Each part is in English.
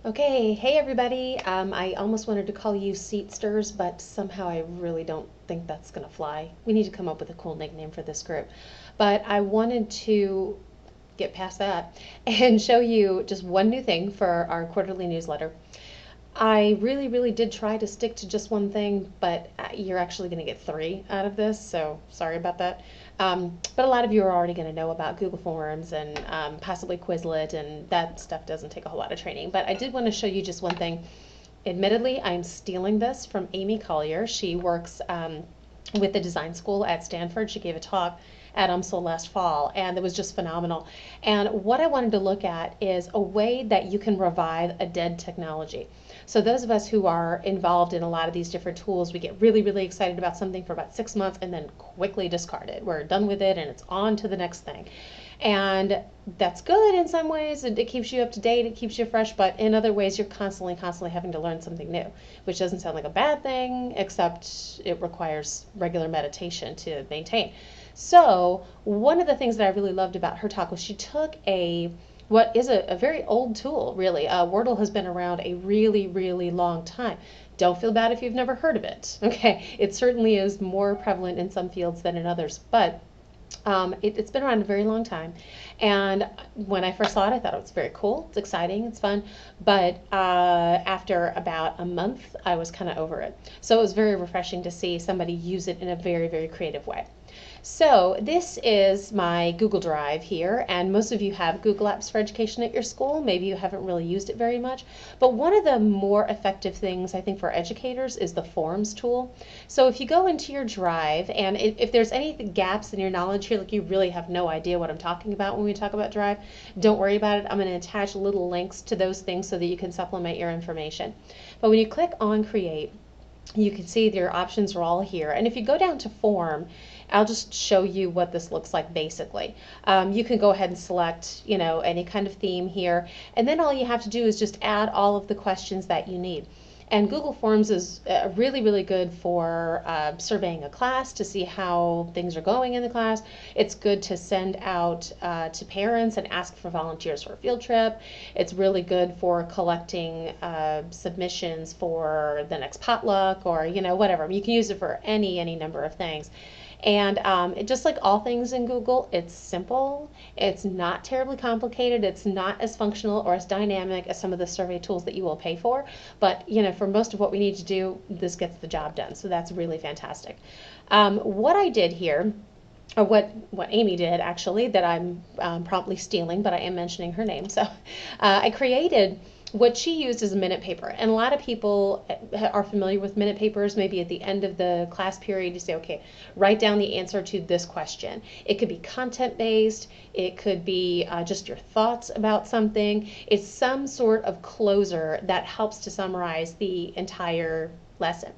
Okay, hey everybody. I almost wanted to call you Seat Stirs, but somehow I really don't think that's gonna fly. We need to come up with a cool nickname for this group. But I wanted to get past that and show you just one new thing for our quarterly newsletter. I really, really did try to stick to just one thing, but you're actually going to get three out of this, so sorry about that. But a lot of you are already going to know about Google Forms and possibly Quizlet, and that stuff doesn't take a whole lot of training. But I did want to show you just one thing. Admittedly, I'm stealing this from Amy Collier. She works with the design school at Stanford. She gave a talk at UMSL last fall, and it was just phenomenal. And what I wanted to look at is a way that you can revive a dead technology. So those of us who are involved in a lot of these different tools, we get really, really excited about something for about 6 months and then quickly discard it. We're done with it and it's on to the next thing. And that's good in some ways. It keeps you up to date, it keeps you fresh, but in other ways you're constantly having to learn something new, which doesn't sound like a bad thing, except it requires regular meditation to maintain. So one of the things that I really loved about her talk was she took what is a very old tool, really. Wordle has been around a really, really long time. Don't feel bad if you've never heard of it. Okay, it certainly is more prevalent in some fields than in others, but it's been around a very long time. And when I first saw it, I thought it was very cool. It's exciting. It's fun. But after about a month, I was kind of over it. So it was very refreshing to see somebody use it in a very, very creative way. So this is my Google Drive here, and most of you have Google Apps for Education at your school. Maybe you haven't really used it very much, but one of the more effective things I think for educators is the Forms tool. So if you go into your Drive, and if there's any gaps in your knowledge here, like you really have no idea what I'm talking about when we talk about Drive, don't worry about it. I'm going to attach little links to those things so that you can supplement your information. But when you click on Create, you can see your options are all here. And if you go down to Form, I'll just show you what this looks like basically. You can go ahead and select, any kind of theme here, and then all you have to do is just add all of the questions that you need. And Google Forms is really, really good for surveying a class to see how things are going in the class. It's good to send out to parents and ask for volunteers for a field trip. It's really good for collecting submissions for the next potluck or, whatever. You can use it for any number of things. And just like all things in Google, it's simple, it's not terribly complicated, it's not as functional or as dynamic as some of the survey tools that you will pay for, but for most of what we need to do, this gets the job done, so that's really fantastic. What I did here, or what Amy did actually, that I'm promptly stealing, but I am mentioning her name, so I created what she used is a minute paper, and a lot of people are familiar with minute papers. Maybe at the end of the class period you say, okay, write down the answer to this question. It could be content based, it could be just your thoughts about something. It's some sort of closer that helps to summarize the entire lesson.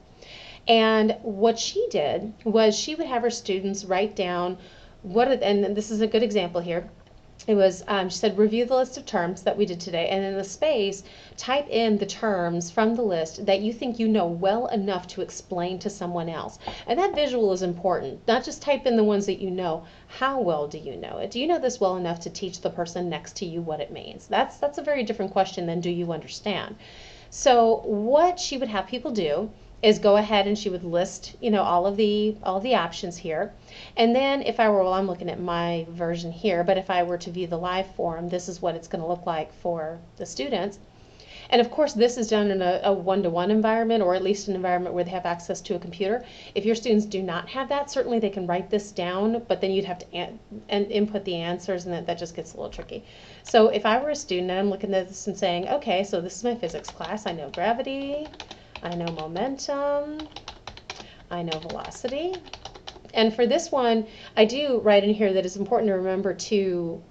And what she did was she would have her students write down and this is a good example here. It was, she said, review the list of terms that we did today, and in the space, type in the terms from the list that you think you know well enough to explain to someone else. And that visual is important. Not just type in the ones that you know. How well do you know it? Do you know this well enough to teach the person next to you what it means? That's a very different question than do you understand? So what she would have people do is go ahead and she would list, all of the options here. And then if I were, I'm looking at my version here, but if I were to view the live form, this is what it's going to look like for the students. And of course, this is done in a one-to-one environment, or at least an environment where they have access to a computer. If your students do not have that, certainly they can write this down, but then you'd have to input the answers, and that just gets a little tricky. So if I were a student and I'm looking at this and saying, okay, so this is my physics class, I know gravity, I know momentum, I know velocity. And for this one, I do write in here that it's important to remember to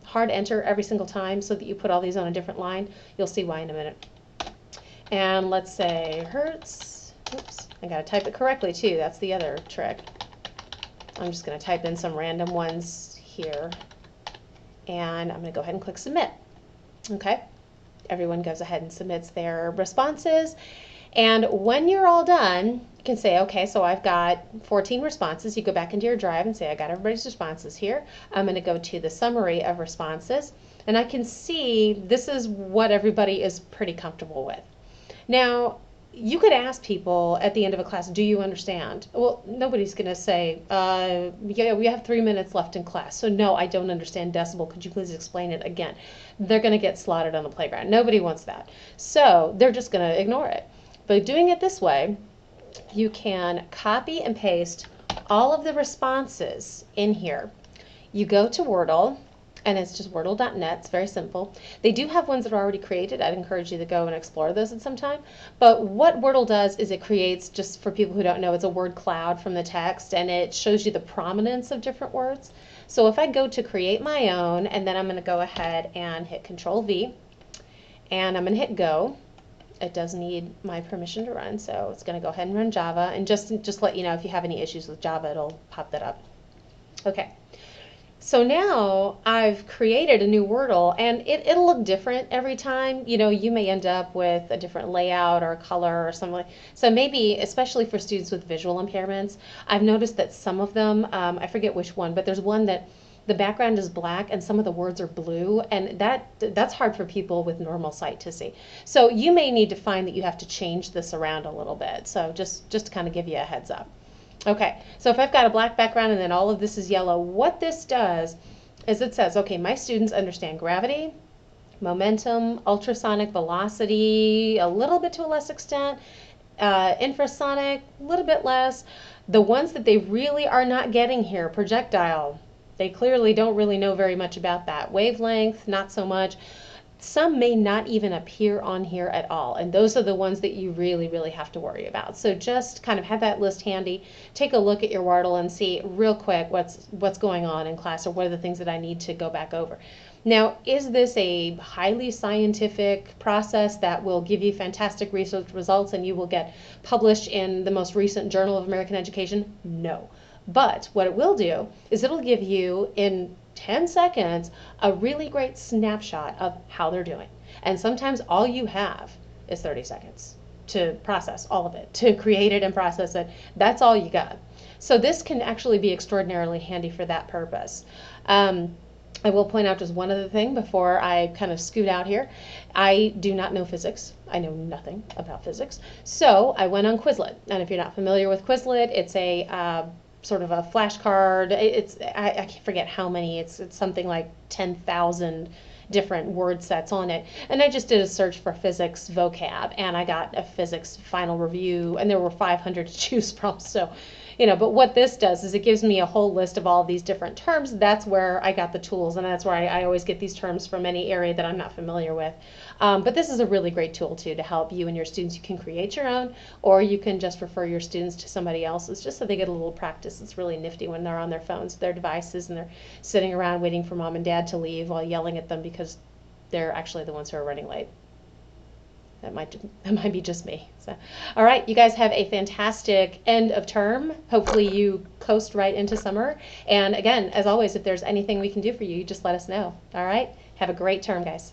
hard enter every single time so that you put all these on a different line. You'll see why in a minute. And let's say hertz. Oops, I gotta type it correctly too. That's the other trick. I'm just gonna type in some random ones here. And I'm gonna go ahead and click submit. Okay, everyone goes ahead and submits their responses. And when you're all done, you can say, okay, so I've got 14 responses. You go back into your Drive and say, I got everybody's responses here. I'm going to go to the summary of responses. And I can see this is what everybody is pretty comfortable with. Now, you could ask people at the end of a class, do you understand? Well, nobody's going to say, yeah, we have 3 minutes left in class. So no, I don't understand decibel. Could you please explain it again? They're going to get slaughtered on the playground. Nobody wants that. So they're just going to ignore it. But doing it this way, you can copy and paste all of the responses in here. You go to Wordle, and it's just wordle.net. It's very simple. They do have ones that are already created. I'd encourage you to go and explore those at some time. But what Wordle does is it creates, just for people who don't know, it's a word cloud from the text, and it shows you the prominence of different words. So if I go to create my own, and then I'm going to go ahead and hit Control V, and I'm going to hit Go. It does need my permission to run, so it's going to go ahead and run Java. And just let you know, if you have any issues with Java, it'll pop that up. Okay. So now I've created a new Wordle, and it'll look different every time. You know, you may end up with a different layout or a color or something. So maybe, especially for students with visual impairments, I've noticed that some of them, I forget which one, but there's one that the background is black and some of the words are blue, and that's hard for people with normal sight to see. So you may need to find that you have to change this around a little bit. So just to kind of give you a heads up. Okay, so if I've got a black background and then all of this is yellow, what this does is it says, okay, my students understand gravity, momentum, ultrasonic velocity, a little bit to a less extent, infrasonic, a little bit less. The ones that they really are not getting here, projectile, they clearly don't really know very much about that. Wavelength, not so much. Some may not even appear on here at all, and those are the ones that you really, really have to worry about. So just kind of have that list handy. Take a look at your Wordle and see real quick what's going on in class, or what are the things that I need to go back over. Now, is this a highly scientific process that will give you fantastic research results and you will get published in the most recent Journal of American Education? No. But what it will do is it'll give you, in 10 seconds, a really great snapshot of how they're doing. And sometimes all you have is 30 seconds to process all of it, to create it and process it. That's all you got. So this can actually be extraordinarily handy for that purpose. I will point out just one other thing before I kind of scoot out here. I do not know physics. I know nothing about physics. So I went on Quizlet. And if you're not familiar with Quizlet, it's a sort of a flashcard. I forget how many. It's something like 10,000 different word sets on it. And I just did a search for physics vocab, and I got a physics final review, and there were 500 to choose from. So, you know, but what this does is it gives me a whole list of all these different terms. That's where I got the tools, and that's where I always get these terms from any area that I'm not familiar with. But this is a really great tool too to help you and your students. You can create your own, or you can just refer your students to somebody else's just so they get a little practice. It's really nifty when they're on their phones, their devices, and they're sitting around waiting for mom and dad to leave while yelling at them because they're actually the ones who are running late. That might be just me. So, all right, you guys have a fantastic end of term. Hopefully you coast right into summer. And again, as always, if there's anything we can do for you, just let us know. All right, have a great term, guys.